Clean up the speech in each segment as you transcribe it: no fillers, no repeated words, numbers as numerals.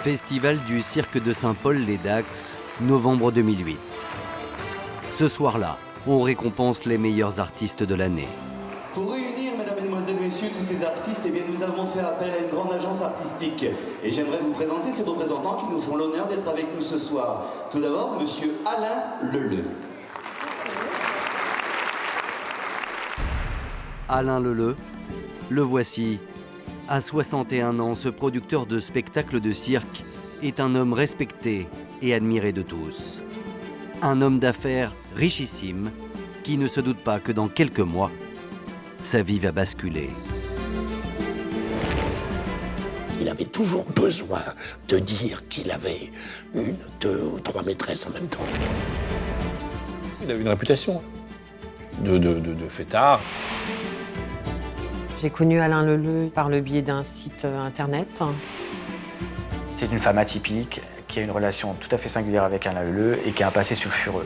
Festival du cirque de Saint-Paul les Dax, novembre 2008. Ce soir-là, on récompense les meilleurs artistes de l'année. Pour réunir, mesdames, mesdemoiselles, messieurs, tous ces artistes, eh bien, nous avons fait appel à une grande agence artistique. Et j'aimerais vous présenter ces représentants qui nous font l'honneur d'être avec nous ce soir. Tout d'abord, monsieur Alain Leleu. Alain Leleu, le voici. À 61 ans, ce producteur de spectacles de cirque est un homme respecté et admiré de tous. Un homme d'affaires richissime qui ne se doute pas que dans quelques mois, sa vie va basculer. Il avait toujours besoin de dire qu'il avait une, deux ou trois maîtresses en même temps. Il avait une réputation de fêtard. J'ai connu Alain Leleu par le biais d'un site internet. C'est une femme atypique qui a une relation tout à fait singulière avec Alain Leleu et qui a un passé sulfureux.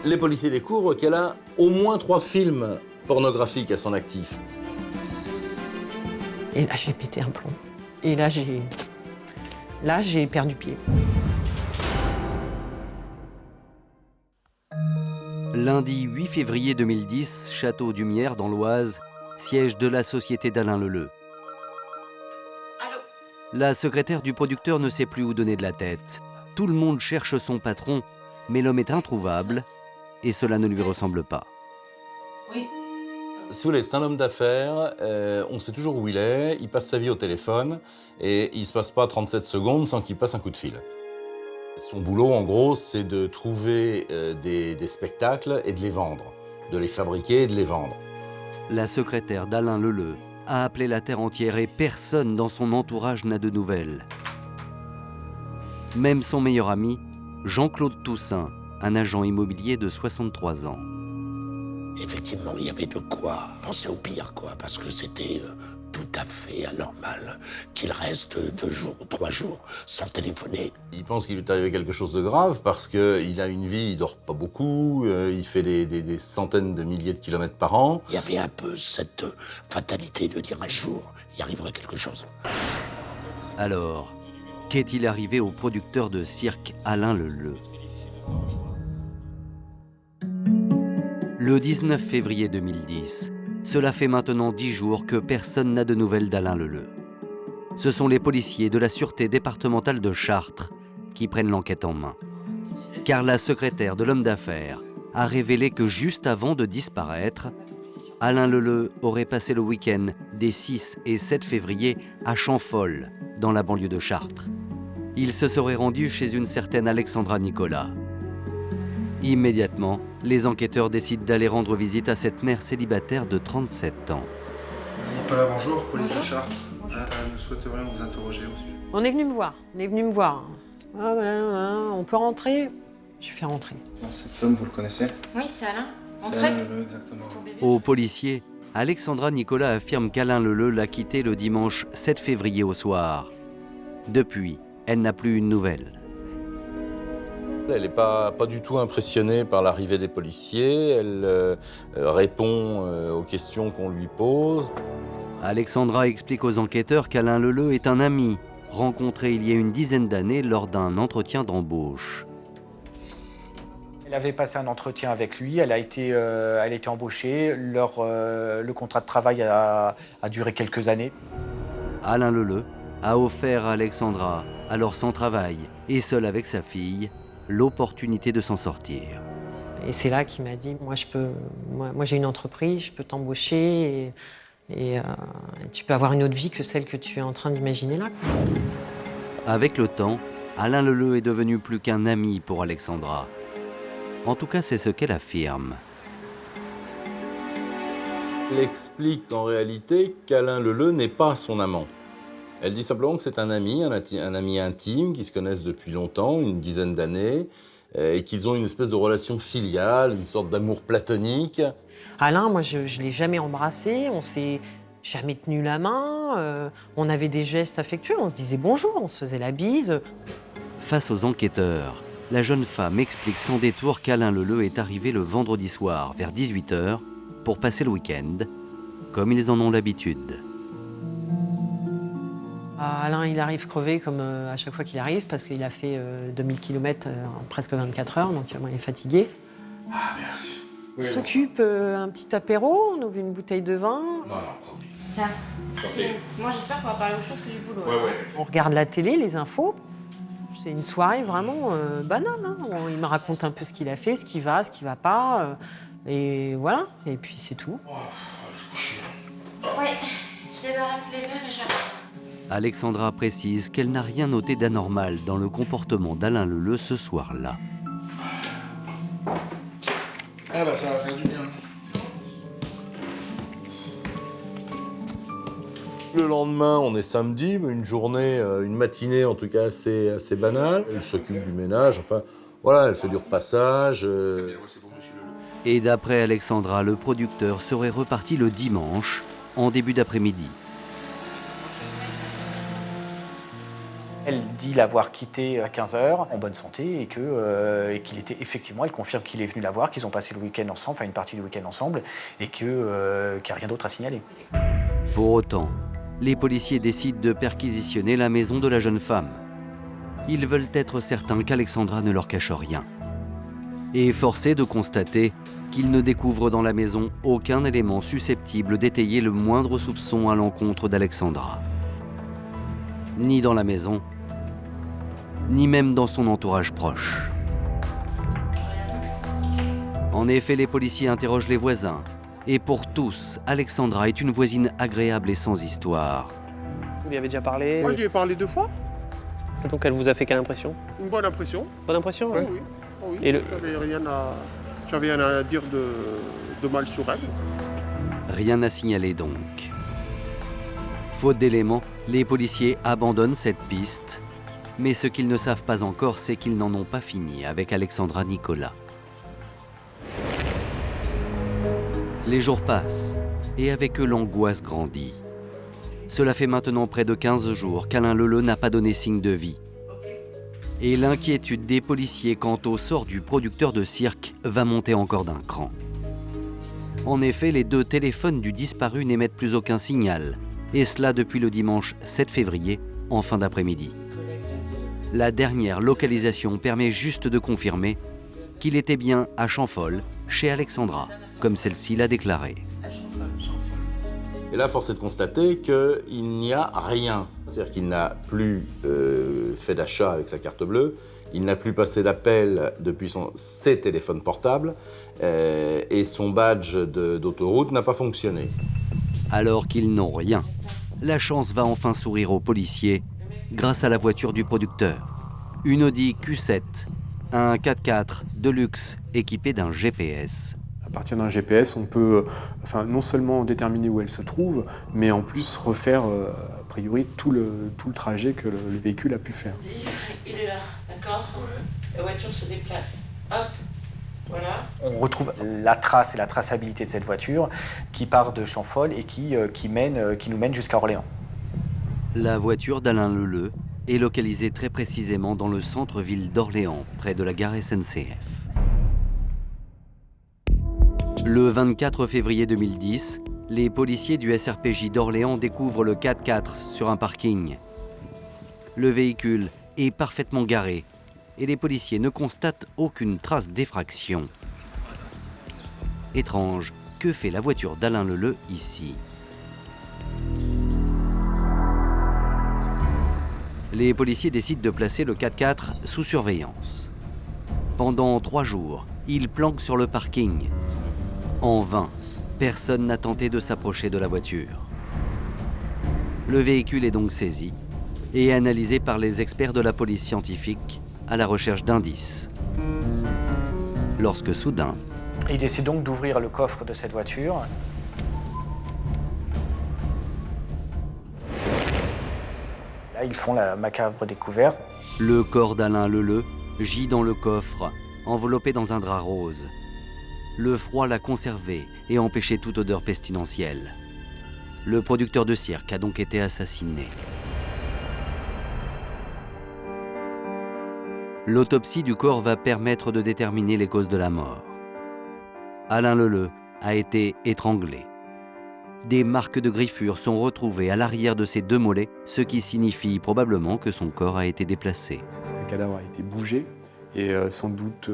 Les policiers découvrent qu'elle a au moins 3 films pornographiques à son actif. Et là, j'ai pété un plomb. Et là, j'ai perdu pied. Lundi 8 février 2010, Château d'Humières dans l'Oise, siège de la société d'Alain Leleu. Allô ? La secrétaire du producteur ne sait plus où donner de la tête. Tout le monde cherche son patron, mais l'homme est introuvable et cela ne lui ressemble pas. Oui. Si vous voulez, c'est un homme d'affaires, on sait toujours où il passe sa vie au téléphone et il ne se passe pas 37 secondes sans qu'il passe un coup de fil. Son boulot, en gros, c'est de trouver des spectacles et de les vendre, de les fabriquer et de les vendre. La secrétaire d'Alain Leleu a appelé la terre entière et personne dans son entourage n'a de nouvelles. Même son meilleur ami, Jean-Claude Toussaint, un agent immobilier de 63 ans. Effectivement, il y avait de quoi penser au pire, parce que c'était tout à fait anormal qu'il reste 2 jours, 3 jours sans téléphoner. Il pense qu'il lui est arrivé quelque chose de grave parce qu'il a une vie, il dort pas beaucoup, il fait des centaines de milliers de kilomètres par an. Il y avait un peu cette fatalité de dire un jour, il arriverait quelque chose. Alors, qu'est-il arrivé au producteur de cirque Alain Leleu ? Le 19 février 2010, cela fait maintenant 10 jours que personne n'a de nouvelles d'Alain Leleu. Ce sont les policiers de la sûreté départementale de Chartres qui prennent l'enquête en main. Car la secrétaire de l'homme d'affaires a révélé que juste avant de disparaître, Alain Leleu aurait passé le week-end des 6 et 7 février à Champfol, dans la banlieue de Chartres. Il se serait rendu chez une certaine Alexandra Nicolas. Immédiatement, les enquêteurs décident d'aller rendre visite à cette mère célibataire de 37 ans. Nicolas, bonjour, police de Chartres. Nous souhaiterions vous interroger au sujet. On est venu me voir, Ah ben, on peut rentrer ? Je fais rentrer. Bon, cet homme, vous le connaissez ? Oui, c'est Alain. C'est Entrez. Alain Leleu, exactement. Aux policiers, Alexandra Nicolas affirme qu'Alain Leleu l'a quitté le dimanche 7 février au soir. Depuis, elle n'a plus une nouvelle. Elle n'est pas du tout impressionnée par l'arrivée des policiers, elle répond aux questions qu'on lui pose. Alexandra explique aux enquêteurs qu'Alain Leleu est un ami, rencontré il y a une dizaine d'années lors d'un entretien d'embauche. Elle avait passé un entretien avec lui, elle a été embauchée, le contrat de travail a duré quelques années. Alain Leleu a offert à Alexandra, alors sans travail et seule avec sa fille, l'opportunité de s'en sortir. Et c'est là qu'il m'a dit, moi j'ai une entreprise, je peux t'embaucher et tu peux avoir une autre vie que celle que tu es en train d'imaginer là. Avec le temps, Alain Leleu est devenu plus qu'un ami pour Alexandra. En tout cas, c'est ce qu'elle affirme. Elle explique en réalité qu'Alain Leleu n'est pas son amant. Elle dit simplement que c'est un ami intime, qui se connaissent depuis longtemps, une dizaine d'années, et qu'ils ont une espèce de relation filiale, une sorte d'amour platonique. Alain, moi je ne l'ai jamais embrassé, on s'est jamais tenu la main, on avait des gestes affectueux, on se disait bonjour, on se faisait la bise. Face aux enquêteurs, la jeune femme explique sans détour qu'Alain Leleu est arrivé le vendredi soir vers 18h pour passer le week-end, comme ils en ont l'habitude. Alain, il arrive crevé comme à chaque fois qu'il arrive parce qu'il a fait 2000 km en presque 24 heures, donc il est fatigué. Ah, merci. On s'occupe un petit apéro, on ouvre une bouteille de vin. Non, promis. Tiens, moi j'espère qu'on va parler autre chose que du boulot. Ouais. On regarde la télé, les infos. C'est une soirée vraiment banale. Hein. Il me raconte un peu ce qu'il a fait, ce qui va pas. Et voilà, et puis c'est tout. Ouais, je débarrasse les verres et j'arrive. Alexandra précise qu'elle n'a rien noté d'anormal dans le comportement d'Alain Leleu ce soir-là. Ah bah ça va faire du bien. Le lendemain, on est samedi, une journée, une matinée en tout cas assez banale. Elle s'occupe du ménage, enfin voilà, elle fait du repassage. Et d'après Alexandra, le producteur serait reparti le dimanche, en début d'après-midi. Elle dit l'avoir quitté à 15h en bonne santé et qu'il était effectivement, elle confirme qu'il est venu la voir, qu'ils ont passé le week-end ensemble, enfin une partie du week-end ensemble, et qu'il n'y a rien d'autre à signaler. Pour autant, les policiers décident de perquisitionner la maison de la jeune femme. Ils veulent être certains qu'Alexandra ne leur cache rien. Et forcé de constater qu'ils ne découvrent dans la maison aucun élément susceptible d'étayer le moindre soupçon à l'encontre d'Alexandra. Ni dans la maison, ni même dans son entourage proche. En effet, les policiers interrogent les voisins. Et pour tous, Alexandra est une voisine agréable et sans histoire. Vous lui avez déjà parlé? Moi, je lui ai parlé 2 fois. Et donc elle vous a fait quelle impression? Une bonne impression. Bonne impression? Oui, Ouais. oui. Oui. Et J'avais rien à dire de mal sur elle. Rien à signaler donc. Faute d'éléments, les policiers abandonnent cette piste. Mais ce qu'ils ne savent pas encore, c'est qu'ils n'en ont pas fini avec Alexandra Nicolas. Les jours passent, et avec eux l'angoisse grandit. Cela fait maintenant près de 15 jours qu'Alain Leleu n'a pas donné signe de vie. Et l'inquiétude des policiers quant au sort du producteur de cirque va monter encore d'un cran. En effet, les 2 téléphones du disparu n'émettent plus aucun signal, et cela depuis le dimanche 7 février, en fin d'après-midi. La dernière localisation permet juste de confirmer qu'il était bien à Champfol, chez Alexandra, comme celle-ci l'a déclaré. Et là, force est de constater qu'il n'y a rien. C'est-à-dire qu'il n'a plus fait d'achat avec sa carte bleue, il n'a plus passé d'appel depuis ses téléphones portables, et son badge d'autoroute n'a pas fonctionné. Alors qu'ils n'ont rien, la chance va enfin sourire aux policiers grâce à la voiture du producteur. Une Audi Q7, un 4x4 de luxe équipé d'un GPS. À partir d'un GPS, on peut non seulement déterminer où elle se trouve, mais en plus refaire a priori tout le trajet que le véhicule a pu faire. Il est là, d'accord? La voiture se déplace. Hop, voilà. On retrouve la trace et la traçabilité de cette voiture qui part de Champfol et qui nous mène jusqu'à Orléans. La voiture d'Alain Leleu est localisée très précisément dans le centre-ville d'Orléans, près de la gare SNCF. Le 24 février 2010, les policiers du SRPJ d'Orléans découvrent le 4x4 sur un parking. Le véhicule est parfaitement garé et les policiers ne constatent aucune trace d'effraction. Étrange, que fait la voiture d'Alain Leleu ici? Les policiers décident de placer le 4x4 sous surveillance. Pendant 3 jours, ils planquent sur le parking. En vain, personne n'a tenté de s'approcher de la voiture. Le véhicule est donc saisi et analysé par les experts de la police scientifique à la recherche d'indices. Lorsque soudain... Ils décident donc d'ouvrir le coffre de cette voiture. Là, ils font la macabre découverte. Le corps d'Alain Leleu gît dans le coffre, enveloppé dans un drap rose. Le froid l'a conservé et empêché toute odeur pestilentielle. Le producteur de cirque a donc été assassiné. L'autopsie du corps va permettre de déterminer les causes de la mort. Alain Leleu a été étranglé. Des marques de griffures sont retrouvées à l'arrière de ses 2 mollets, ce qui signifie probablement que son corps a été déplacé. Le cadavre a été bougé et sans doute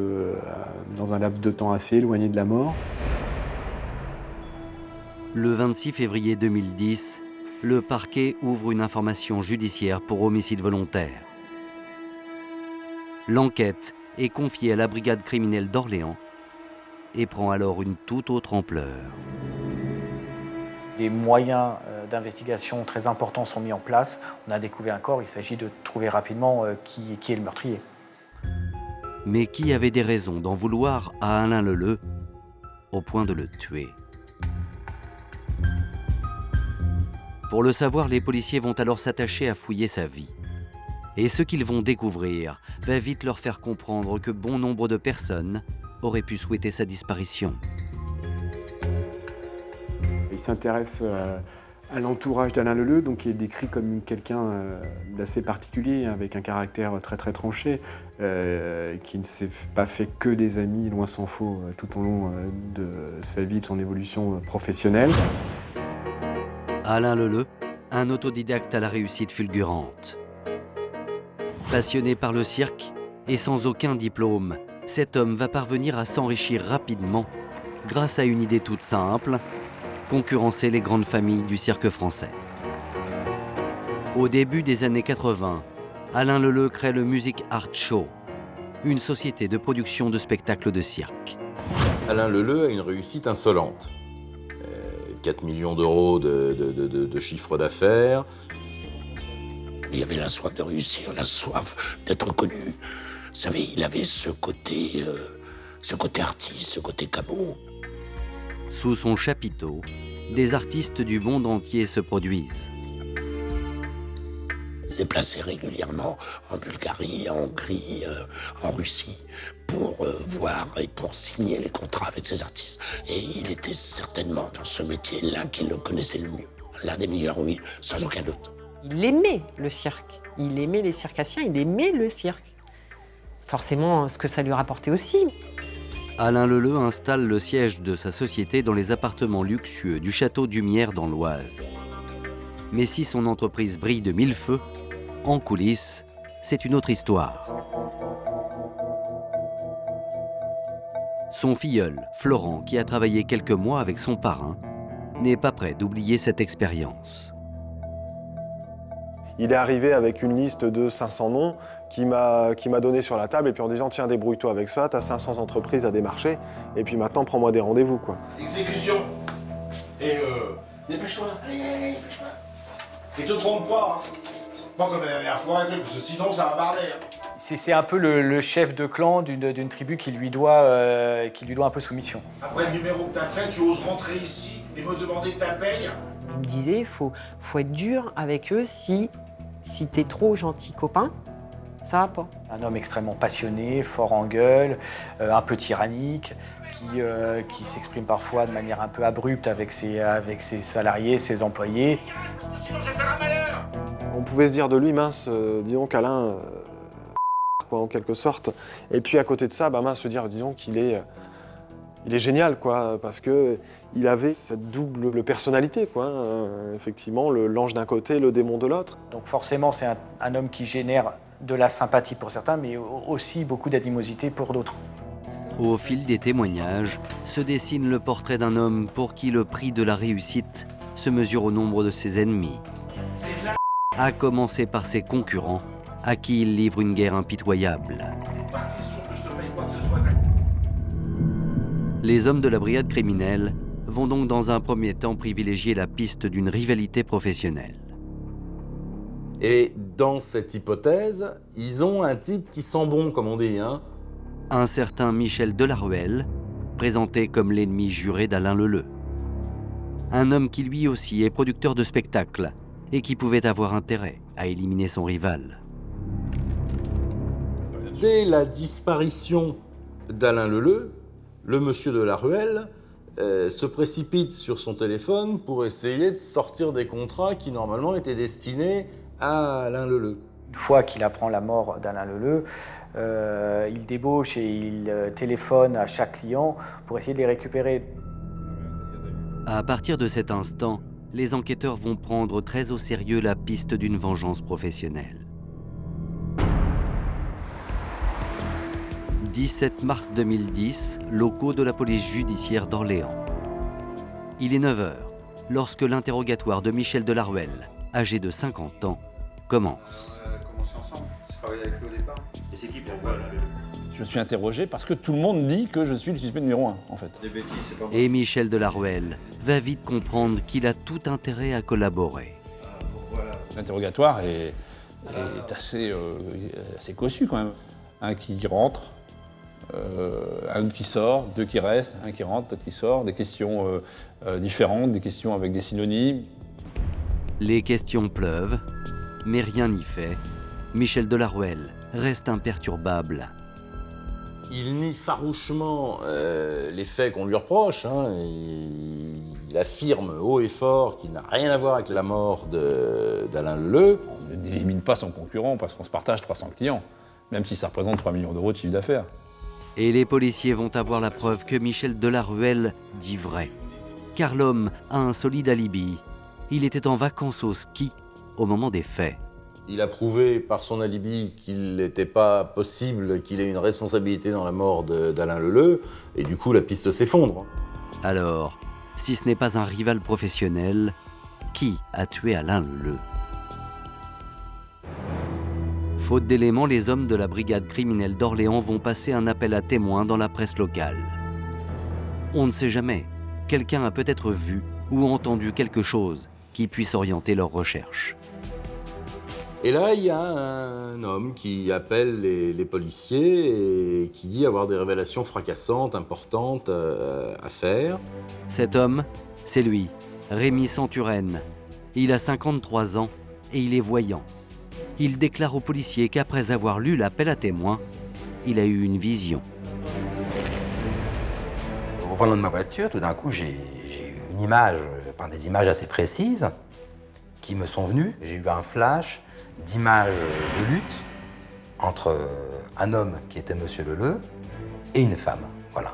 dans un laps de temps assez éloigné de la mort. Le 26 février 2010, le parquet ouvre une information judiciaire pour homicide volontaire. L'enquête est confiée à la brigade criminelle d'Orléans et prend alors une toute autre ampleur. Des moyens d'investigation très importants sont mis en place. On a découvert un corps, il s'agit de trouver rapidement qui est le meurtrier. Mais qui avait des raisons d'en vouloir à Alain Leleu au point de le tuer? Pour le savoir, les policiers vont alors s'attacher à fouiller sa vie. Et ce qu'ils vont découvrir va vite leur faire comprendre que bon nombre de personnes auraient pu souhaiter sa disparition. Il s'intéresse à l'entourage d'Alain Leleu, donc qui est décrit comme quelqu'un d'assez particulier, avec un caractère très très tranché, qui ne s'est pas fait que des amis, loin s'en faut, tout au long de sa vie, de son évolution professionnelle. Alain Leleu, un autodidacte à la réussite fulgurante. Passionné par le cirque et sans aucun diplôme, cet homme va parvenir à s'enrichir rapidement grâce à une idée toute simple: concurrencer les grandes familles du cirque français. Au début des années 80, Alain Leleu crée le Music Art Show, une société de production de spectacles de cirque. Alain Leleu a une réussite insolente. 4 millions d'euros de chiffre d'affaires. Il y avait la soif de réussir, la soif d'être connu. Vous savez, il avait ce côté artiste, ce côté cabot. Sous son chapiteau, des artistes du monde entier se produisent. Il s'est placé régulièrement en Bulgarie, en Hongrie, en Russie, pour voir et pour signer les contrats avec ces artistes. Et il était certainement dans ce métier-là qu'il le connaissait le mieux. L'un des meilleurs, oui, sans aucun doute. Il aimait le cirque, il aimait les circassiens, il aimait le cirque. Forcément, ce que ça lui rapportait aussi. Alain Leleu installe le siège de sa société dans les appartements luxueux du château d'Humières dans l'Oise. Mais si son entreprise brille de mille feux, en coulisses, c'est une autre histoire. Son filleul, Florent, qui a travaillé quelques mois avec son parrain, n'est pas prêt d'oublier cette expérience. Il est arrivé avec une liste de 500 noms qui m'a donné sur la table et puis en disant tiens, débrouille-toi avec ça, t'as 500 entreprises à démarcher et puis maintenant prends-moi des rendez-vous quoi. Exécution. Et dépêche-toi, allez, dépêche-toi. Et te trompe pas, hein. Pas comme la dernière fois, parce que sinon ça va barder. Hein. C'est un peu le chef de clan d'une tribu qui lui doit un peu soumission. Après le numéro que t'as fait, tu oses rentrer ici et me demander ta paye? Il me disait, faut être dur avec eux si t'es trop gentil copain, ça va pas. Un homme extrêmement passionné, fort en gueule, un peu tyrannique, qui s'exprime parfois de manière un peu abrupte avec ses salariés, ses employés. Sinon je vais faire un malheur. On pouvait se dire de lui, mince, disons qu'Alain, quoi, en quelque sorte. Et puis à côté de ça, mince, se dire, disons qu'il est génial, quoi, parce que il avait cette double personnalité, quoi. Effectivement, l'ange d'un côté, le démon de l'autre. Donc forcément, c'est un homme qui génère de la sympathie pour certains, mais aussi beaucoup d'animosité pour d'autres. Au fil des témoignages, se dessine le portrait d'un homme pour qui le prix de la réussite se mesure au nombre de ses ennemis. À commencer par ses concurrents, à qui il livre une guerre impitoyable. Les hommes de la brigade criminelle vont donc dans un premier temps privilégier la piste d'une rivalité professionnelle. Et dans cette hypothèse, ils ont un type qui sent bon, comme on dit, hein. Un certain Michel Delaruelle, présenté comme l'ennemi juré d'Alain Leleu. Un homme qui lui aussi est producteur de spectacles et qui pouvait avoir intérêt à éliminer son rival. Dès la disparition d'Alain Leleu, le monsieur Delaruelle se précipite sur son téléphone pour essayer de sortir des contrats qui normalement étaient destinés à Alain Leleu. Une fois qu'il apprend la mort d'Alain Leleu, il débauche et il téléphone à chaque client pour essayer de les récupérer. À partir de cet instant, les enquêteurs vont prendre très au sérieux la piste d'une vengeance professionnelle. 17 mars 2010, locaux de la police judiciaire d'Orléans. Il est 9h lorsque l'interrogatoire de Michel Delaruelle, âgé de 50 ans, commence. Commencé ensemble, tu travaillais avec lui au départ. Et c'est qui pourquoi là Je suis interrogé parce que tout le monde dit que je suis le suspect numéro 1, en fait. Des bêtises, c'est pas vrai. Et Michel Delaruelle va vite comprendre qu'il a tout intérêt à collaborer. L'interrogatoire est assez cossu quand même. Un qui rentre, un qui sort, deux qui restent, un qui rentre, d'autres qui sort, des questions différentes, des questions avec des synonymes. Les questions pleuvent, mais rien n'y fait. Michel Delaruelle reste imperturbable. Il nie farouchement les faits qu'on lui reproche. Il affirme haut et fort qu'il n'a rien à voir avec la mort d'Alain Leleu. On n'élimine pas son concurrent parce qu'on se partage 300 clients, même si ça représente 3 millions d'euros de chiffre d'affaires. Et les policiers vont avoir la preuve que Michel Delaruelle dit vrai. Car l'homme a un solide alibi. Il était en vacances au ski au moment des faits. Il a prouvé par son alibi qu'il n'était pas possible qu'il ait une responsabilité dans la mort d'Alain Leleu, et du coup la piste s'effondre. Alors, si ce n'est pas un rival professionnel, qui a tué Alain Leleu? Faute d'éléments, les hommes de la brigade criminelle d'Orléans vont passer un appel à témoins dans la presse locale. On ne sait jamais, quelqu'un a peut-être vu ou entendu quelque chose qui puisse orienter leurs recherches. Et là, il y a un homme qui appelle les policiers et qui dit avoir des révélations fracassantes, importantes à faire. Cet homme, c'est lui, Rémi Santurenne. Il a 53 ans et il est voyant. Il déclare aux policiers qu'après avoir lu l'appel à témoins, il a eu une vision. Au volant de ma voiture, tout d'un coup, j'ai eu une image, des images assez précises qui me sont venues. J'ai eu un flash d'images de lutte entre un homme qui était Monsieur Leleu et une femme, voilà.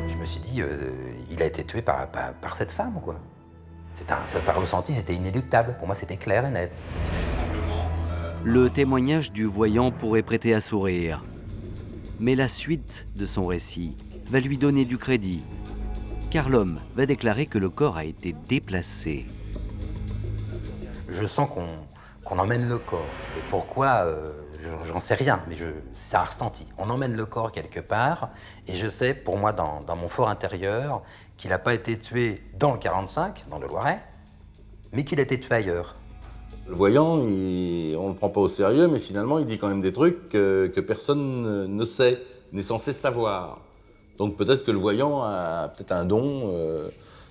Je me suis dit, il a été tué par cette femme, quoi. Cet ressenti, c'était inéluctable. Pour moi, c'était clair et net. Le témoignage du voyant pourrait prêter à sourire. Mais la suite de son récit va lui donner du crédit. Car l'homme va déclarer que le corps a été déplacé. Je sens qu'on emmène le corps. Et pourquoi, j'en sais rien, mais c'est un ressenti. On emmène le corps quelque part, et je sais, pour moi, dans mon fort intérieur, qu'il n'a pas été tué dans le 45, dans le Loiret, mais qu'il a été tué ailleurs. Le voyant, on ne le prend pas au sérieux, mais finalement, il dit quand même des trucs que personne ne sait, n'est censé savoir. Donc peut-être que le voyant a peut-être un don.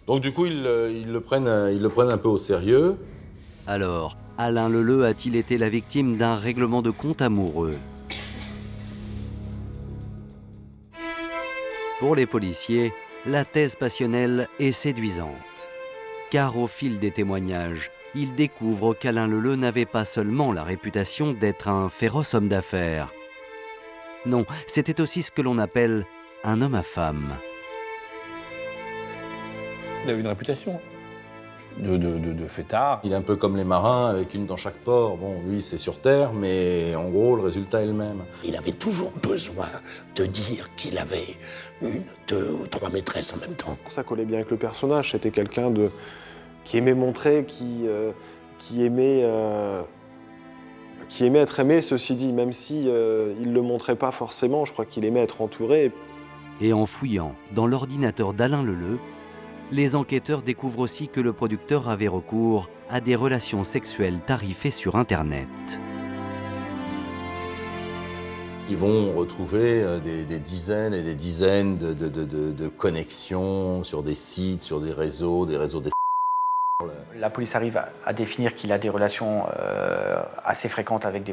Donc du coup, ils le prennent un peu au sérieux. Alors, Alain Leleu a-t-il été la victime d'un règlement de compte amoureux? Pour les policiers, la thèse passionnelle est séduisante. Car au fil des témoignages, ils découvrent qu'Alain Leleu n'avait pas seulement la réputation d'être un féroce homme d'affaires. Non, c'était aussi ce que l'on appelle un homme à femme. Il avait une réputation de fêtard. Il est un peu comme les marins, avec une dans chaque port. Bon, lui, c'est sur Terre, mais en gros, le résultat est le même. Il avait toujours besoin de dire qu'il avait une, deux ou trois maîtresses en même temps. Ça collait bien avec le personnage. C'était quelqu'un qui aimait montrer, qui aimait être aimé, ceci dit, même si il ne le montrait pas forcément. Je crois qu'il aimait être entouré. Et en fouillant dans l'ordinateur d'Alain Leleu, les enquêteurs découvrent aussi que le producteur avait recours à des relations sexuelles tarifées sur Internet. Ils vont retrouver des dizaines et des dizaines de connexions sur des sites, sur des réseaux des... La police arrive à définir qu'il a des relations assez fréquentes avec des...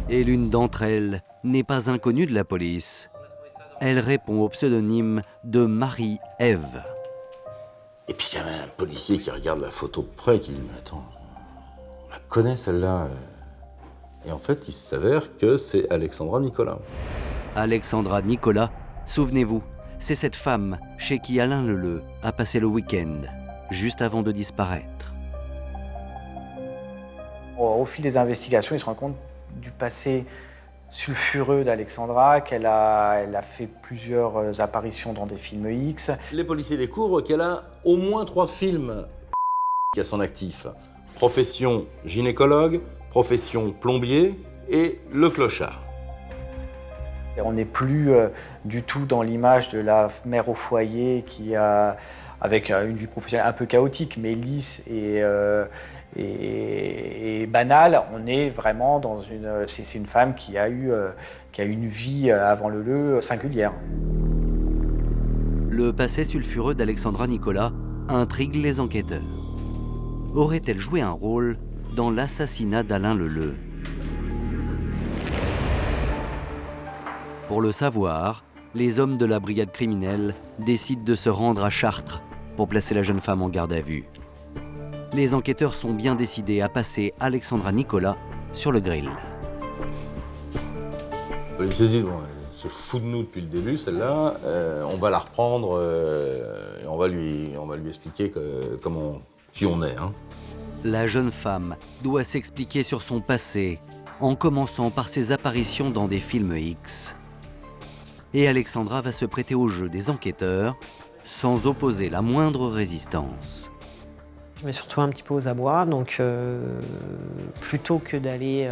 Et l'une d'entre elles n'est pas inconnue de la police. Elle répond au pseudonyme de Marie-Ève. Et puis il y avait un policier qui regarde la photo de près et qui dit « Mais attends, on la connaît celle-là ». Et en fait, il s'avère que c'est Alexandra Nicolas. Alexandra Nicolas, souvenez-vous, c'est cette femme chez qui Alain Leleu a passé le week-end, juste avant de disparaître. Au fil des investigations, il se rend compte du passé sulfureux d'Alexandra, qu'elle a fait plusieurs apparitions dans des films X. Les policiers découvrent qu'elle a au moins 3 films à son actif. Profession gynécologue, profession plombier et le clochard. Et on n'est plus du tout dans l'image de la mère au foyer qui a, avec une vie professionnelle un peu chaotique, mais lisse et banale. On est vraiment dans une... C'est une femme qui a eu une vie avant Leleu singulière. Le passé sulfureux d'Alexandra Nicolas intrigue les enquêteurs. Aurait-elle joué un rôle dans l'assassinat d'Alain Leleu? Pour le savoir, les hommes de la brigade criminelle décident de se rendre à Chartres pour placer la jeune femme en garde à vue. Les enquêteurs sont bien décidés à passer Alexandra Nicolas sur le grill. Les policiers disent, bon, elle se fout de nous depuis le début, celle-là, on va la reprendre et on va lui expliquer qui on est. Hein. La jeune femme doit s'expliquer sur son passé, en commençant par ses apparitions dans des films X. Et Alexandra va se prêter au jeu des enquêteurs, sans opposer la moindre résistance. Je mets surtout un petit peu aux abois, donc plutôt que d'aller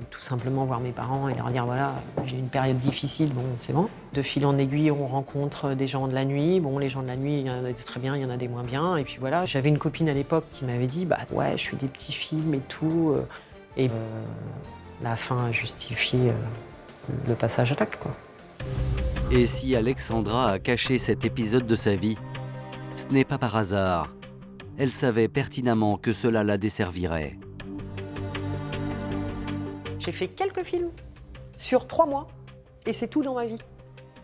tout simplement voir mes parents et leur dire voilà, j'ai une période difficile, bon c'est bon. De fil en aiguille, on rencontre des gens de la nuit. Bon, les gens de la nuit, il y en a des très bien, il y en a des moins bien. Et puis voilà, j'avais une copine à l'époque qui m'avait dit bah ouais, je fais des petits films et tout. Et la fin a justifié le passage à l'acte, quoi. Et si Alexandra a caché cet épisode de sa vie, ce n'est pas par hasard. Elle savait pertinemment que cela la desservirait. J'ai fait quelques films sur 3 mois et c'est tout dans ma vie.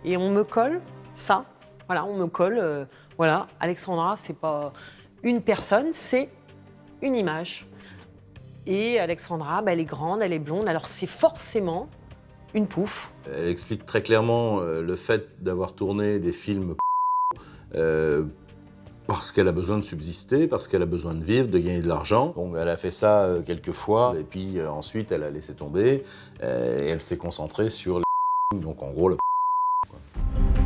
Et on me colle ça, voilà, on me colle, voilà, Alexandra, c'est pas une personne, c'est une image. Et Alexandra, bah, elle est grande, elle est blonde, alors c'est forcément une pouffe. Elle explique très clairement le fait d'avoir tourné des films parce qu'elle a besoin de subsister, parce qu'elle a besoin de vivre, de gagner de l'argent. Donc elle a fait ça quelques fois, et puis ensuite elle a laissé tomber, et elle s'est concentrée sur les donc en gros le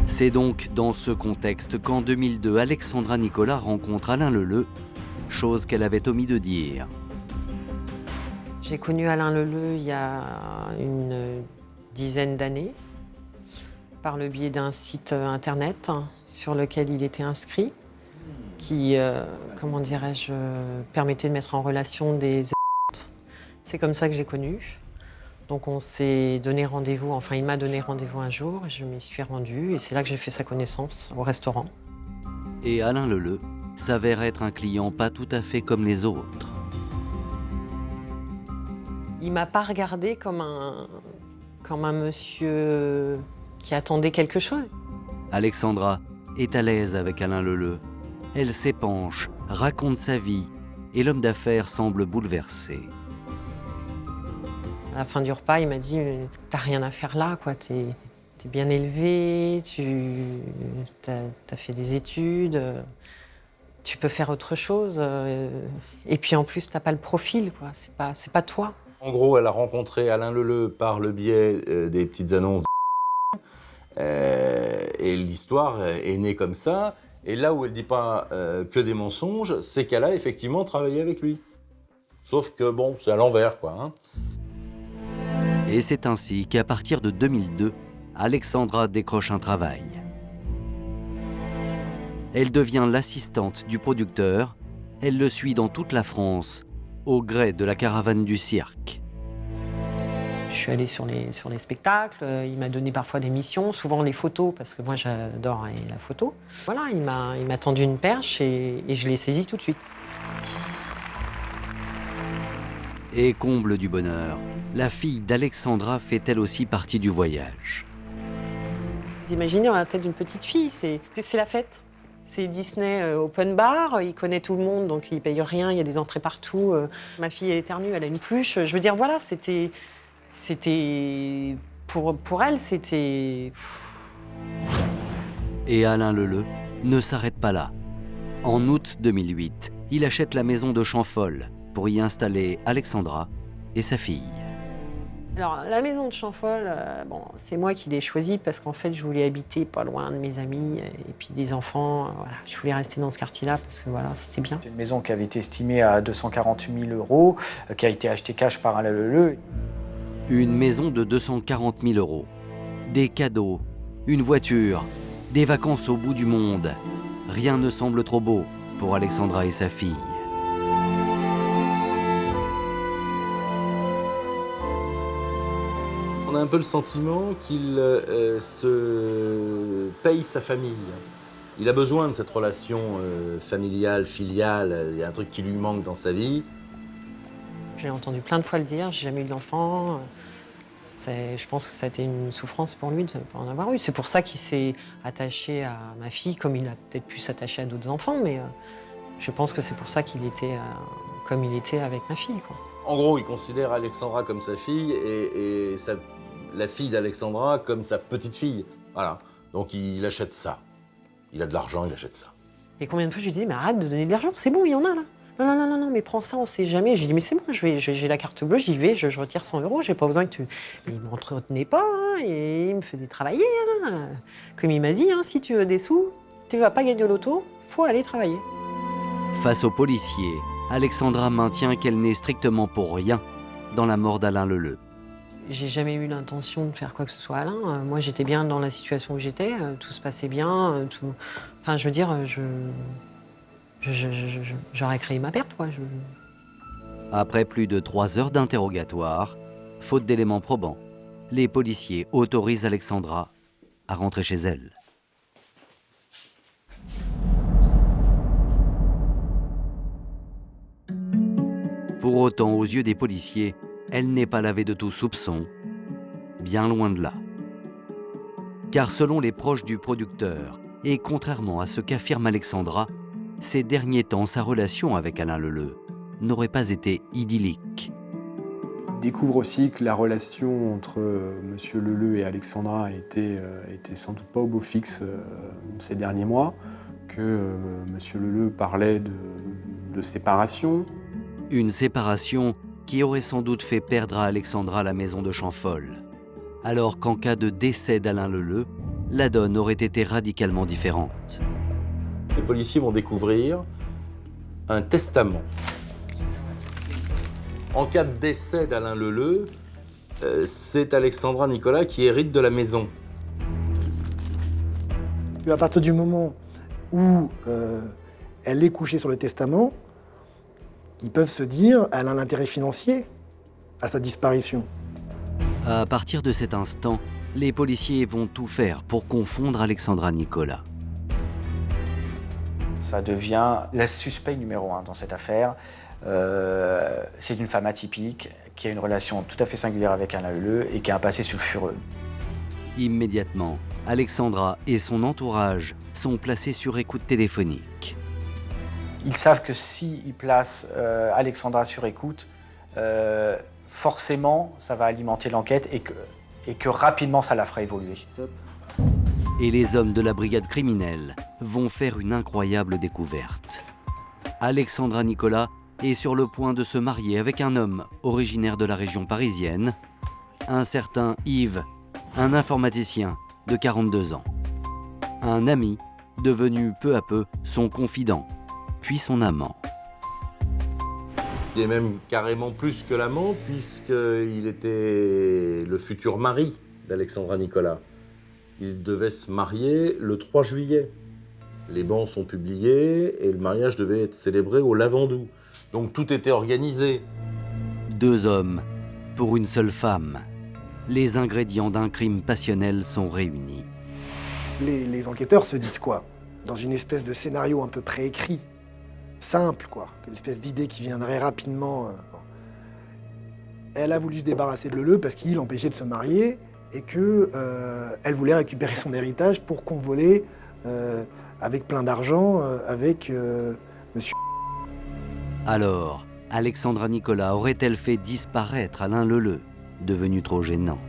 C'est donc dans ce contexte qu'en 2002, Alexandra Nicolas rencontre Alain Leleu, chose qu'elle avait omis de dire. J'ai connu Alain Leleu il y a une dizaine d'années, par le biais d'un site internet sur lequel il était inscrit, qui, comment dirais-je, permettait de mettre en relation des... C'est comme ça que j'ai connu. Donc on s'est donné rendez-vous, enfin il m'a donné rendez-vous un jour, je m'y suis rendue et c'est là que j'ai fait sa connaissance au restaurant. Et Alain Leleu s'avère être un client pas tout à fait comme les autres. Il m'a pas regardé comme un monsieur qui attendait quelque chose. Alexandra est à l'aise avec Alain Leleu. Elle s'épanche, raconte sa vie et l'homme d'affaires semble bouleversé. À la fin du repas, il m'a dit « T'as rien à faire là, quoi. T'es bien élevé, t'as fait des études, tu peux faire autre chose. Et puis en plus, t'as pas le profil, quoi. C'est pas toi. » En gros, elle a rencontré Alain Leleu par le biais des petites annonces et l'histoire est née comme ça. Et là où elle ne dit pas que des mensonges, c'est qu'elle a effectivement travaillé avec lui. Sauf que bon, c'est à l'envers, quoi. Hein. Et c'est ainsi qu'à partir de 2002, Alexandra décroche un travail. Elle devient l'assistante du producteur. Elle le suit dans toute la France, au gré de la caravane du cirque. Je suis allée sur les spectacles, il m'a donné parfois des missions, souvent les photos, parce que moi j'adore la photo. Voilà, il m'a tendu une perche et je l'ai saisie tout de suite. Et comble du bonheur, la fille d'Alexandra fait elle aussi partie du voyage. Vous imaginez, on a la tête d'une petite fille, c'est la fête. C'est Disney Open Bar, il connaît tout le monde, donc il paye rien, il y a des entrées partout. Ma fille, elle éternue, elle a une pluche. Je veux dire, voilà, c'était pour elle, c'était... Et Alain Leleu ne s'arrête pas là. En août 2008, il achète la maison de Champfolle pour y installer Alexandra et sa fille. Alors, la maison de Champfolle, c'est moi qui l'ai choisie parce qu'en fait, je voulais habiter pas loin de mes amis et puis des enfants. Voilà, je voulais rester dans ce quartier-là parce que voilà, c'était bien. C'est une maison qui avait été estimée à 240 000 €, qui a été achetée cash par Alain Leleu. Une maison de 240 000 €, des cadeaux, une voiture, des vacances au bout du monde. Rien ne semble trop beau pour Alexandra et sa fille. On a un peu le sentiment qu'il se paye sa famille. Il a besoin de cette relation familiale, filiale. Il y a un truc qui lui manque dans sa vie. J'ai entendu plein de fois le dire, j'ai jamais eu d'enfant. Je pense que ça a été une souffrance pour lui de ne pas en avoir eu. C'est pour ça qu'il s'est attaché à ma fille, comme il a peut-être pu s'attacher à d'autres enfants, mais je pense que c'est pour ça qu'il était comme il était avec ma fille, quoi. En gros, il considère Alexandra comme sa fille et la fille d'Alexandra comme sa petite fille. Voilà. Donc il achète ça. Il a de l'argent, il achète ça. Et combien de fois je lui disais, mais arrête de donner de l'argent, c'est bon, il y en a là. Non, mais prends ça, on sait jamais. J'ai dit, mais c'est bon, j'ai la carte bleue, j'y vais, je retire 100 €, j'ai pas besoin que tu... Mais il m'entretenait pas, hein, et il me faisait travailler. Hein. Comme il m'a dit, hein, si tu veux des sous, tu vas pas gagner au loto, faut aller travailler. Face aux policiers, Alexandra maintient qu'elle n'est strictement pour rien dans la mort d'Alain Leleu. J'ai jamais eu l'intention de faire quoi que ce soit à Alain. Moi, j'étais bien dans la situation où j'étais, tout se passait bien, tout... Enfin, je veux dire, j'aurais créé ma perte, quoi. Après plus de 3 heures d'interrogatoire, faute d'éléments probants, les policiers autorisent Alexandra à rentrer chez elle. Pour autant, aux yeux des policiers, elle n'est pas lavée de tout soupçon, bien loin de là. Car selon les proches du producteur, et contrairement à ce qu'affirme Alexandra, ces derniers temps, sa relation avec Alain Leleu n'aurait pas été idyllique. Il découvre aussi que la relation entre M. Leleu et Alexandra était sans doute pas au beau fixe ces derniers mois, que M. Leleu parlait de séparation. Une séparation qui aurait sans doute fait perdre à Alexandra la maison de Champfolle, alors qu'en cas de décès d'Alain Leleu, la donne aurait été radicalement différente. Les policiers vont découvrir un testament. En cas de décès d'Alain Leleu, c'est Alexandra Nicolas qui hérite de la maison. À partir du moment où elle est couchée sur le testament, ils peuvent se dire qu'elle a un intérêt financier à sa disparition. À partir de cet instant, les policiers vont tout faire pour confondre Alexandra Nicolas. Ça devient la suspect numéro 1 dans cette affaire. C'est une femme atypique qui a une relation tout à fait singulière avec Alain Leleu et qui a un passé sulfureux. Immédiatement, Alexandra et son entourage sont placés sur écoute téléphonique. Ils savent que s'ils placent Alexandra sur écoute, forcément, ça va alimenter l'enquête et que rapidement, ça la fera évoluer. Et les hommes de la brigade criminelle vont faire une incroyable découverte. Alexandra Nicolas est sur le point de se marier avec un homme originaire de la région parisienne, un certain Yves, un informaticien de 42 ans. Un ami devenu peu à peu son confident, puis son amant. Il est même carrément plus que l'amant, puisqu'il était le futur mari d'Alexandra Nicolas. Il devait se marier le 3 juillet. Les bans sont publiés et le mariage devait être célébré au Lavandou. Donc tout était organisé. 2 hommes pour une seule femme. Les ingrédients d'un crime passionnel sont réunis. Les enquêteurs se disent quoi? Dans une espèce de scénario un peu préécrit, simple, quoi. Une espèce d'idée qui viendrait rapidement. Elle a voulu se débarrasser de Leleu parce qu'il l'empêchait de se marier et qu'elle voulait récupérer son héritage pour convoler avec plein d'argent avec monsieur. Alors, Alexandra Nicolas aurait-elle fait disparaître Alain Leleu, devenu trop gênant?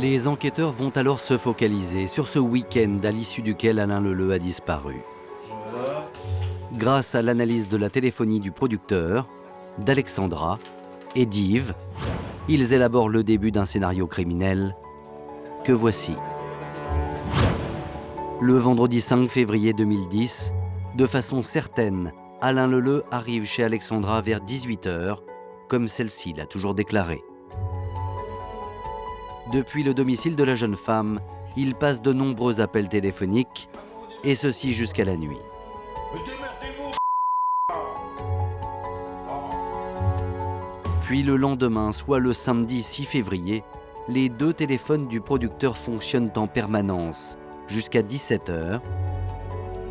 Les enquêteurs vont alors se focaliser sur ce week-end à l'issue duquel Alain Leleu a disparu. Grâce à l'analyse de la téléphonie du producteur, d'Alexandra et d'Yves, ils élaborent le début d'un scénario criminel que voici. Le vendredi 5 février 2010, de façon certaine, Alain Leleu arrive chez Alexandra vers 18h, comme celle-ci l'a toujours déclaré. Depuis le domicile de la jeune femme, il passe de nombreux appels téléphoniques, et ceci jusqu'à la nuit. Puis le lendemain, soit le samedi 6 février, les deux téléphones du producteur fonctionnent en permanence jusqu'à 17h,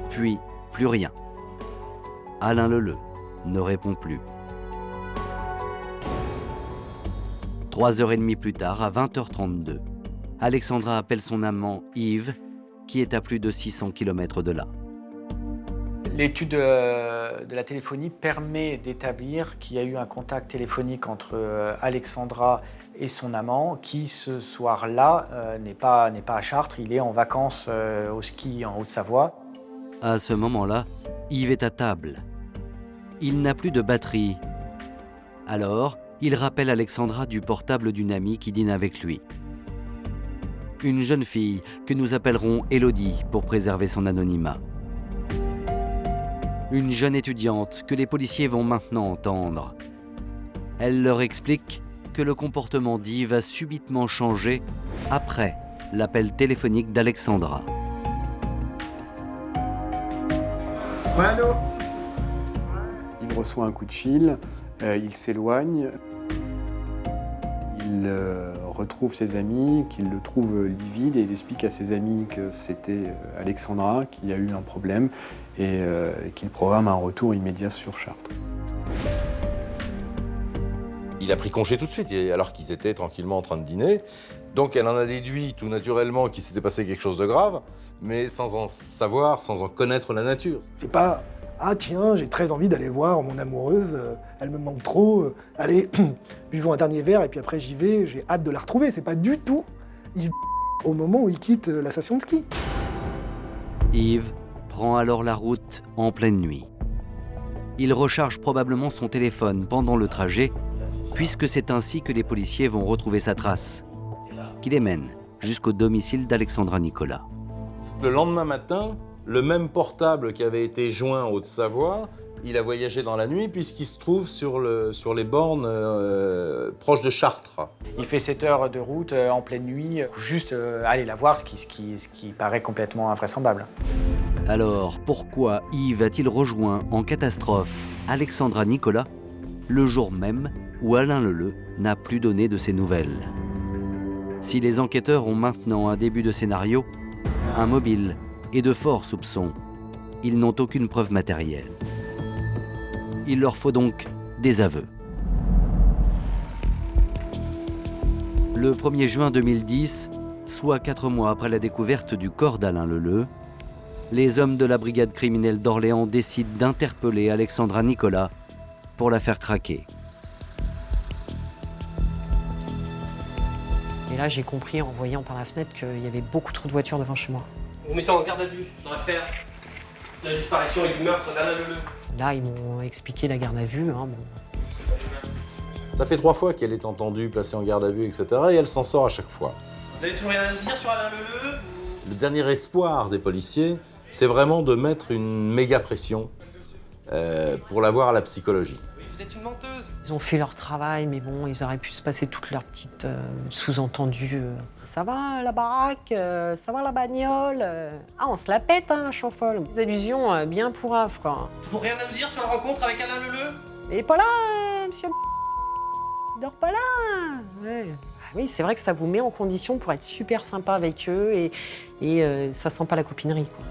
puis plus rien. Alain Leleu ne répond plus. 3h30 plus tard, à 20h32, Alexandra appelle son amant Yves, qui est à plus de 600 km de là. L'étude de la téléphonie permet d'établir qu'il y a eu un contact téléphonique entre Alexandra et son amant, qui ce soir-là n'est pas à Chartres, il est en vacances au ski en Haute-Savoie. À ce moment-là, Yves est à table. Il n'a plus de batterie. Alors, il rappelle Alexandra du portable d'une amie qui dîne avec lui. Une jeune fille que nous appellerons Élodie pour préserver son anonymat. Une jeune étudiante que les policiers vont maintenant entendre. Elle leur explique que le comportement d'Yves a subitement changé après l'appel téléphonique d'Alexandra. Allô ? Il reçoit un coup de fil, il s'éloigne, il retrouve ses amis, qu'il le trouve livide et il explique à ses amis que c'était Alexandra, qu'il y a eu un problème et qu'il programme un retour immédiat sur Chartres. Il a pris congé tout de suite, alors qu'ils étaient tranquillement en train de dîner. Donc elle en a déduit tout naturellement qu'il s'était passé quelque chose de grave, mais sans en savoir, sans en connaître la nature. C'est pas « Ah tiens, j'ai très envie d'aller voir mon amoureuse, elle me manque trop, allez, buvons un dernier verre et puis après j'y vais, j'ai hâte de la retrouver ». C'est pas du tout Yves au moment où il quitte la station de ski. Yves prend alors la route en pleine nuit. Il recharge probablement son téléphone pendant le trajet, puisque c'est ainsi que les policiers vont retrouver sa trace, qui les mène jusqu'au domicile d'Alexandra Nicolas. Le lendemain matin, le même portable qui avait été joint en Haute-Savoie, il a voyagé dans la nuit puisqu'il se trouve sur les bornes proches de Chartres. Il fait 7 heures de route en pleine nuit, juste aller la voir, ce qui paraît complètement invraisemblable. Alors, pourquoi Yves a-t-il rejoint en catastrophe Alexandra Nicolas le jour même où Alain Leleu n'a plus donné de ses nouvelles? Si les enquêteurs ont maintenant un début de scénario, un mobile et de forts soupçons, ils n'ont aucune preuve matérielle. Il leur faut donc des aveux. Le 1er juin 2010, soit 4 mois après la découverte du corps d'Alain Leleu, les hommes de la brigade criminelle d'Orléans décident d'interpeller Alexandra Nicolas pour la faire craquer. Et là, j'ai compris en voyant par la fenêtre qu'il y avait beaucoup trop de voitures devant chez moi. Vous mettez en garde à vue dans l'affaire de la disparition et du meurtre d'Alain Leleu. Là, ils m'ont expliqué la garde à vue. Bon. Ça fait 3 fois qu'elle est entendue, placée en garde à vue, etc. Et elle s'en sort à chaque fois. Vous avez toujours rien à nous dire sur Alain Leleu? Le dernier espoir des policiers, c'est vraiment de mettre une méga pression pour l'avoir à la psychologie. Vous êtes une menteuse. Ils ont fait leur travail, mais bon, ils auraient pu se passer toutes leurs petites sous-entendus. Ça va la baraque, ça va la bagnole. Ah, on se la pète, hein, chanfol. Des allusions bien pourraves, quoi. Toujours rien à nous dire sur la rencontre avec Alain Leleu? Il est pas là, monsieur. Il dort pas là. Ouais. Oui, c'est vrai que ça vous met en condition pour être super sympa avec eux et ça sent pas la copinerie, quoi.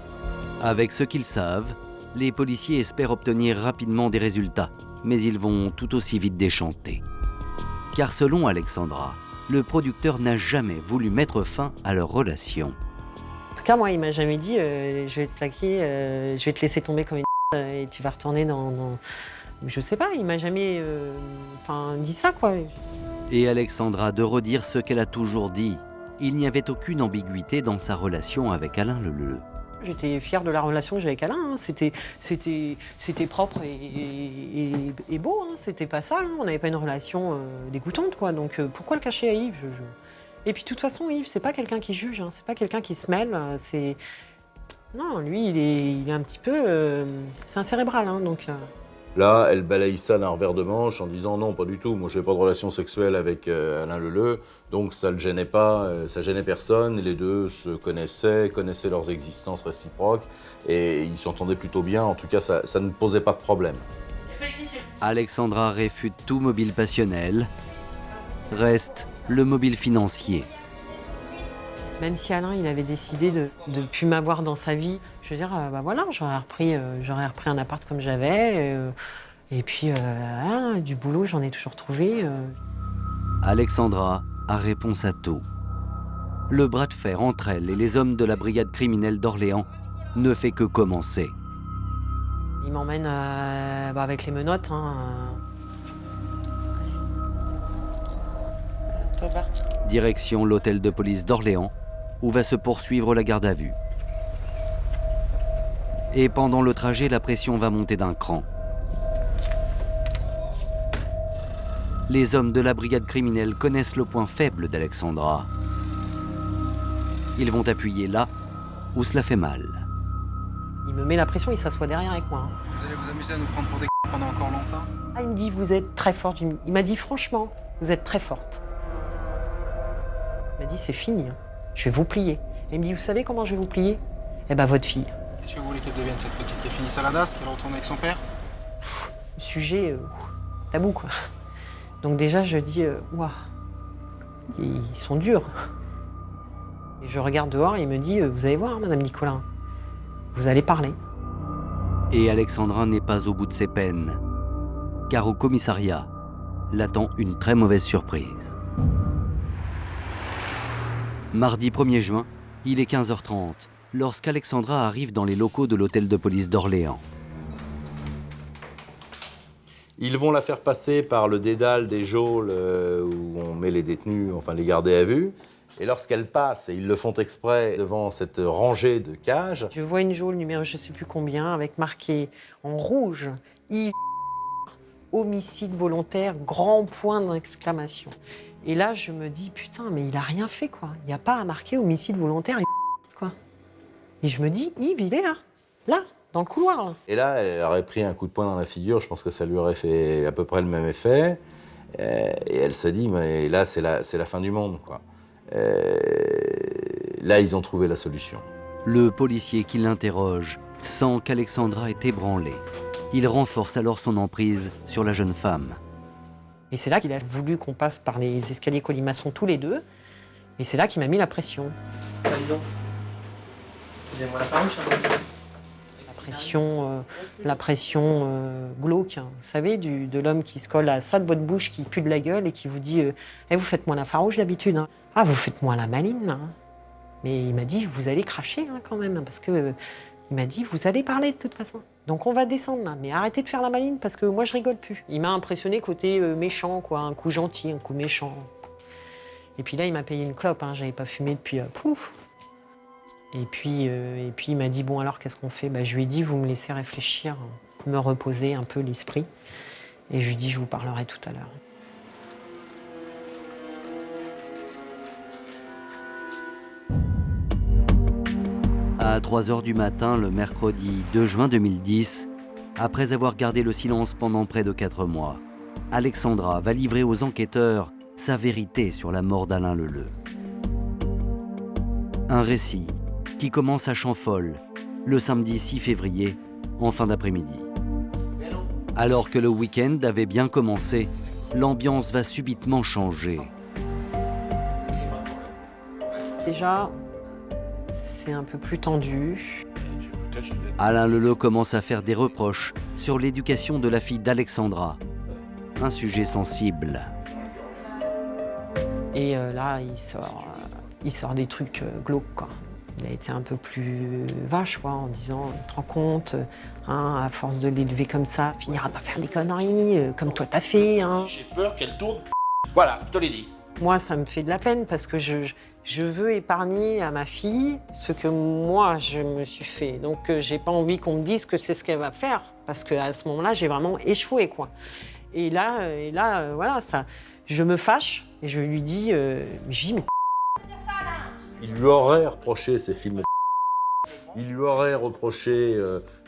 Avec ce qu'ils savent, les policiers espèrent obtenir rapidement des résultats, mais ils vont tout aussi vite déchanter. Car selon Alexandra, le producteur n'a jamais voulu mettre fin à leur relation. En tout cas, moi, il m'a jamais dit je vais te plaquer, je vais te laisser tomber comme une et tu vas retourner dans... Je sais pas, il m'a jamais dit ça, quoi. Et Alexandra de redire ce qu'elle a toujours dit, il n'y avait aucune ambiguïté dans sa relation avec Alain Leleu. J'étais fière de la relation que j'avais avec Alain. Hein. C'était propre et beau. Hein. C'était pas sale. Hein. On n'avait pas une relation dégoûtante, quoi. Donc pourquoi le cacher à Yves Et puis de toute façon, Yves, c'est pas quelqu'un qui juge. Hein. C'est pas quelqu'un qui se mêle. Non, lui, il est un petit peu. C'est un cérébral, hein, donc. Là, elle balaye ça d'un revers de manche en disant non, pas du tout, moi j'ai pas de relation sexuelle avec Alain Leleu, donc ça le gênait pas, ça gênait personne, les deux se connaissaient leurs existences réciproques et ils s'entendaient plutôt bien, en tout cas ça ne posait pas de problème. Alexandra réfute tout mobile passionnel, reste le mobile financier. Même si Alain il avait décidé de ne plus m'avoir dans sa vie, je veux dire, voilà, j'aurais repris un appart comme j'avais. Et puis, du boulot, j'en ai toujours trouvé. Alexandra a réponse à tout. Le bras de fer entre elle et les hommes de la brigade criminelle d'Orléans ne fait que commencer. Il m'emmène avec les menottes. Hein, Direction l'hôtel de police d'Orléans, où va se poursuivre la garde à vue. Et pendant le trajet, la pression va monter d'un cran. Les hommes de la brigade criminelle connaissent le point faible d'Alexandra. Ils vont appuyer là où cela fait mal. Il me met la pression, il s'assoit derrière avec moi. Hein. Vous allez vous amuser à nous prendre pour des pendant encore longtemps? Il me dit, vous êtes très forte. Il m'a dit, franchement, vous êtes très forte. Il m'a dit, c'est fini. Hein. Je vais vous plier. Et il me dit, vous savez comment je vais vous plier? Eh ben, votre fille. Qu'est-ce que vous voulez qu'elle devienne, cette petite? Elle finit à la DAS, elle retourne avec son père? Sujet tabou, quoi. Donc déjà, je dis, waouh, ils sont durs. Et je regarde dehors et il me dit, vous allez voir, Madame Nicolin, vous allez parler. Et Alexandra n'est pas au bout de ses peines, car au commissariat l'attend une très mauvaise surprise. Mardi 1er juin, il est 15h30, lorsqu'Alexandra arrive dans les locaux de l'hôtel de police d'Orléans. Ils vont la faire passer par le dédale des geôles où on met les détenus, enfin les gardés à vue. Et lorsqu'elle passe, et ils le font exprès, devant cette rangée de cages... Je vois une geôle numéro je ne sais plus combien, avec marqué en rouge, Yves, homicide volontaire, grand point d'exclamation. Et là, je me dis, putain, mais il a rien fait, quoi. Il n'y a pas à marquer homicide volontaire, quoi. Et je me dis, Yves, il est là, dans le couloir. Là. Et là, elle aurait pris un coup de poing dans la figure, je pense que ça lui aurait fait à peu près le même effet. Et elle se dit, mais là, c'est la fin du monde, quoi. Là, ils ont trouvé la solution. Le policier qui l'interroge sent qu'Alexandra est ébranlée. Il renforce alors son emprise sur la jeune femme. Et c'est là qu'il a voulu qu'on passe par les escaliers colimaçons tous les deux. Et c'est là qu'il m'a mis la pression. Excusez-moi la parole, La pression glauque, hein. Vous savez, de l'homme qui se colle à ça de votre bouche, qui pue de la gueule et qui vous dit vous faites moins la farouche d'habitude. Hein. Ah, vous faites moins la maline. Hein. Mais il m'a dit vous allez cracher hein, quand même, parce que il m'a dit vous allez parler de toute façon. Donc on va descendre là, mais arrêtez de faire la maline parce que moi je rigole plus. Il m'a impressionné côté méchant, quoi, un coup gentil, un coup méchant. Et puis là, il m'a payé une clope, hein. J'avais pas fumé depuis pouf. Et puis il m'a dit, bon alors qu'est-ce qu'on fait? Je lui ai dit, vous me laissez réfléchir, me reposer un peu l'esprit. Et je lui ai dit, je vous parlerai tout à l'heure. À 3h du matin, le mercredi 2 juin 2010, après avoir gardé le silence pendant près de 4 mois, Alexandra va livrer aux enquêteurs sa vérité sur la mort d'Alain Leleu. Un récit qui commence à Champfol, le samedi 6 février, en fin d'après-midi. Alors que le week-end avait bien commencé, l'ambiance va subitement changer. Déjà, c'est un peu plus tendu. Alain Leleu commence à faire des reproches sur l'éducation de la fille d'Alexandra. Un sujet sensible. Et là, il sort des trucs glauques, quoi. Il a été un peu plus vache, quoi, en disant, tu te rends compte, hein, à force de l'élever comme ça, il finira par faire des conneries, comme toi t'as fait. Hein. J'ai peur qu'elle tourne. Voilà, je te l'ai dit. Moi, ça me fait de la peine parce que Je veux épargner à ma fille ce que moi, je me suis fait. Donc, j'ai pas envie qu'on me dise que c'est ce qu'elle va faire, parce qu'à ce moment-là, j'ai vraiment échoué, quoi. Et là, voilà, ça, je me fâche et je lui dis, mais Il lui aurait reproché ces films. Il lui aurait reproché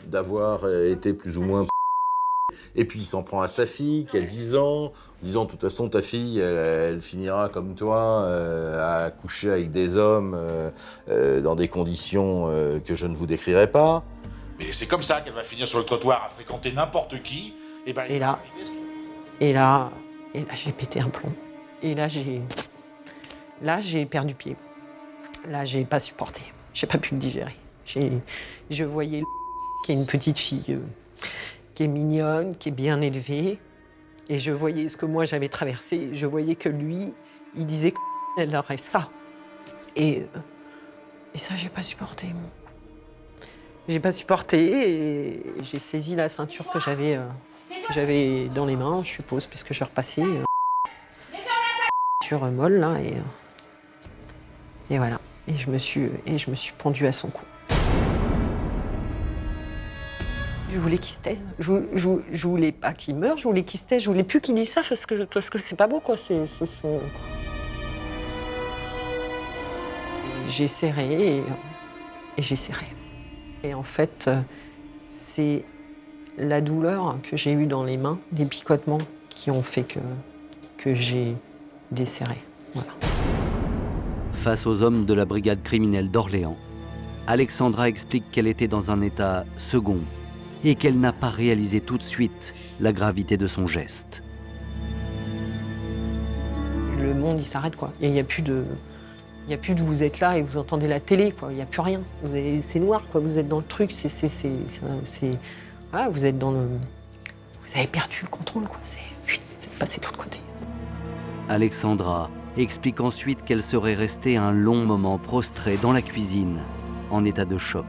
d'avoir été plus ou moins. Et puis il s'en prend à sa fille qui a 10 ans, en disant de toute façon ta fille elle finira comme toi à coucher avec des hommes dans des conditions que je ne vous décrirai pas. Mais c'est comme ça qu'elle va finir sur le trottoir à fréquenter n'importe qui. Et là, j'ai pété un plomb. Et là, j'ai perdu pied. Là, j'ai pas supporté. J'ai pas pu le digérer. Je voyais qui est une petite fille qui est mignonne, qui est bien élevée. Et je voyais ce que moi, j'avais traversé. Je voyais que lui, il disait qu'elle aurait ça. Et ça, j'ai pas supporté. J'ai pas supporté et j'ai saisi la ceinture que j'avais dans les mains, je suppose, puisque je repassais sur molle, là, et voilà. Et je me suis pendue à son cou. Je voulais qu'il se taise. Je voulais pas qu'il meure, je voulais qu'il se taise. Je voulais plus qu'il dise ça parce que c'est pas beau, quoi. C'est son... J'ai serré et j'ai serré. Et en fait, c'est la douleur que j'ai eue dans les mains, des picotements qui ont fait que j'ai desserré. Voilà. Face aux hommes de la brigade criminelle d'Orléans, Alexandra explique qu'elle était dans un état second et qu'elle n'a pas réalisé tout de suite la gravité de son geste. Le monde, il s'arrête, quoi. Et il n'y a plus de... vous êtes là et vous entendez la télé, quoi. Il n'y a plus rien. C'est noir, quoi. Vous êtes dans le truc. Voilà, vous êtes dans le... Vous avez perdu le contrôle, quoi. C'est passé de l'autre côté. Alexandra explique ensuite qu'elle serait restée un long moment prostrée dans la cuisine, en état de choc.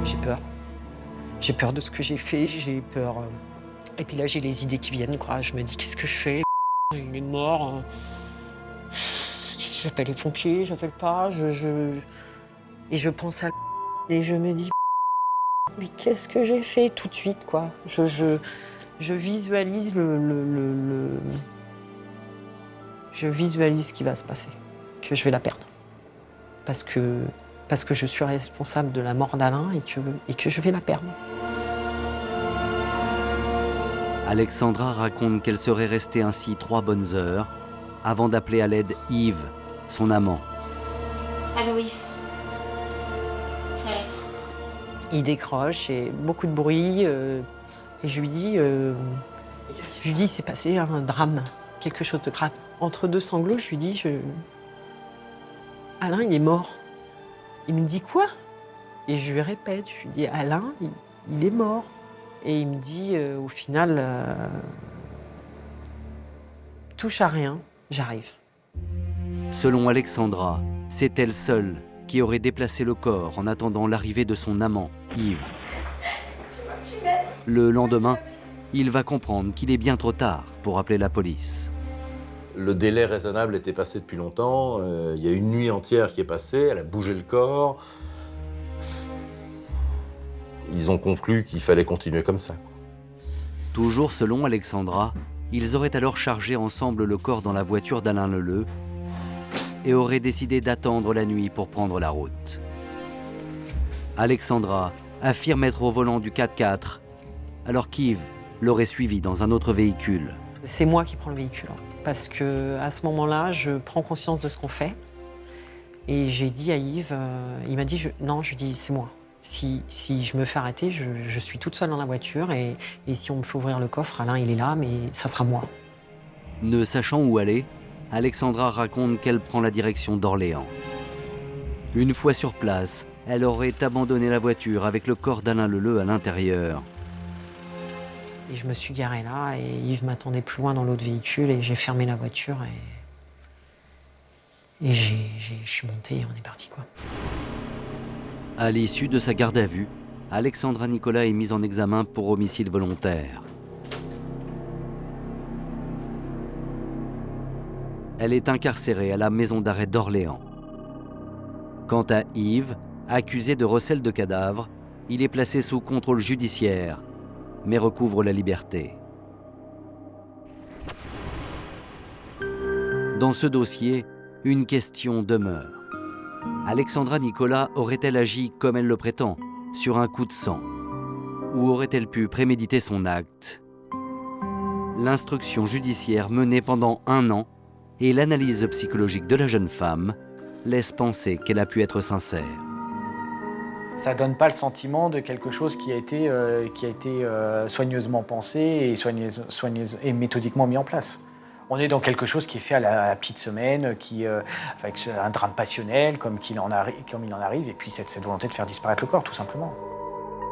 J'ai peur. J'ai peur de ce que j'ai fait, j'ai peur... Et puis là, j'ai les idées qui viennent, quoi. Je me dis, qu'est-ce que je fais? Il est mort. J'appelle les pompiers, j'appelle pas, Et je pense à... Et je me dis... Mais qu'est-ce que j'ai fait tout de suite, quoi? Je visualise Je visualise ce qui va se passer, que je vais la perdre. Parce que je suis responsable de la mort d'Alain et que je vais la perdre. Alexandra raconte qu'elle serait restée ainsi 3 bonnes heures avant d'appeler à l'aide Yves, son amant. Allô, Yves. C'est Alex. Il décroche et beaucoup de bruit. Et je lui dis, c'est passé un drame, quelque chose de grave. Entre 2 sanglots, je lui dis, Alain, il est mort. Il me dit quoi? Et je lui répète, je lui dis, Alain, il est mort. Et il me dit, au final, touche à rien, j'arrive. Selon Alexandra, c'est elle seule qui aurait déplacé le corps en attendant l'arrivée de son amant, Yves. Le lendemain, il va comprendre qu'il est bien trop tard pour appeler la police. Le délai raisonnable était passé depuis longtemps. Il y a une nuit entière qui est passée, elle a bougé le corps. Ils ont conclu qu'il fallait continuer comme ça. Toujours selon Alexandra, ils auraient alors chargé ensemble le corps dans la voiture d'Alain Leleu et auraient décidé d'attendre la nuit pour prendre la route. Alexandra affirme être au volant du 4x4, alors qu'Yves l'aurait suivi dans un autre véhicule. C'est moi qui prends le véhicule, parce qu'à ce moment-là, je prends conscience de ce qu'on fait. Et j'ai dit à Yves, il m'a dit, non, je lui dis, c'est moi. Si je me fais arrêter, je suis toute seule dans la voiture et si on me fait ouvrir le coffre, Alain, il est là, mais ça sera moi. Ne sachant où aller, Alexandra raconte qu'elle prend la direction d'Orléans. Une fois sur place, elle aurait abandonné la voiture avec le corps d'Alain Leleu à l'intérieur. Et je me suis garée là et Yves m'attendait plus loin dans l'autre véhicule et j'ai fermé la voiture et je suis montée et on est parti, quoi. À l'issue de sa garde à vue, Alexandra Nicolas est mise en examen pour homicide volontaire. Elle est incarcérée à la maison d'arrêt d'Orléans. Quant à Yves, accusé de recel de cadavres, il est placé sous contrôle judiciaire, mais recouvre la liberté. Dans ce dossier, une question demeure. Alexandra Nicolas aurait-elle agi comme elle le prétend, sur un coup de sang? Ou aurait-elle pu préméditer son acte? L'instruction judiciaire menée pendant 1 an et l'analyse psychologique de la jeune femme laissent penser qu'elle a pu être sincère. Ça donne pas le sentiment de quelque chose qui a été soigneusement pensé et méthodiquement mis en place. On est dans quelque chose qui est fait à la petite semaine, avec un drame passionnel comme il en arrive, et puis cette volonté de faire disparaître le corps, tout simplement.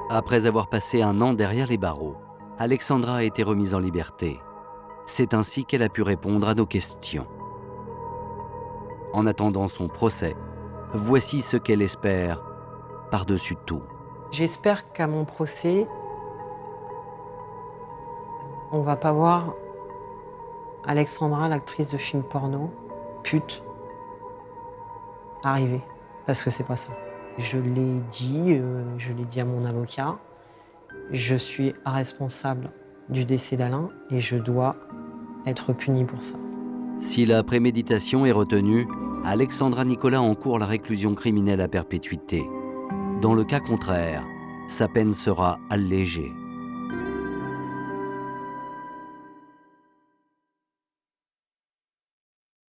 Après avoir passé 1 an derrière les barreaux, Alexandra a été remise en liberté. C'est ainsi qu'elle a pu répondre à nos questions. En attendant son procès, voici ce qu'elle espère par-dessus tout. J'espère qu'à mon procès, on va pas voir Alexandra, l'actrice de film porno, pute, arriver. Parce que c'est pas ça. Je l'ai dit à mon avocat, je suis responsable du décès d'Alain et je dois être punie pour ça. Si la préméditation est retenue, Alexandra Nicolas encourt la réclusion criminelle à perpétuité. Dans le cas contraire, sa peine sera allégée.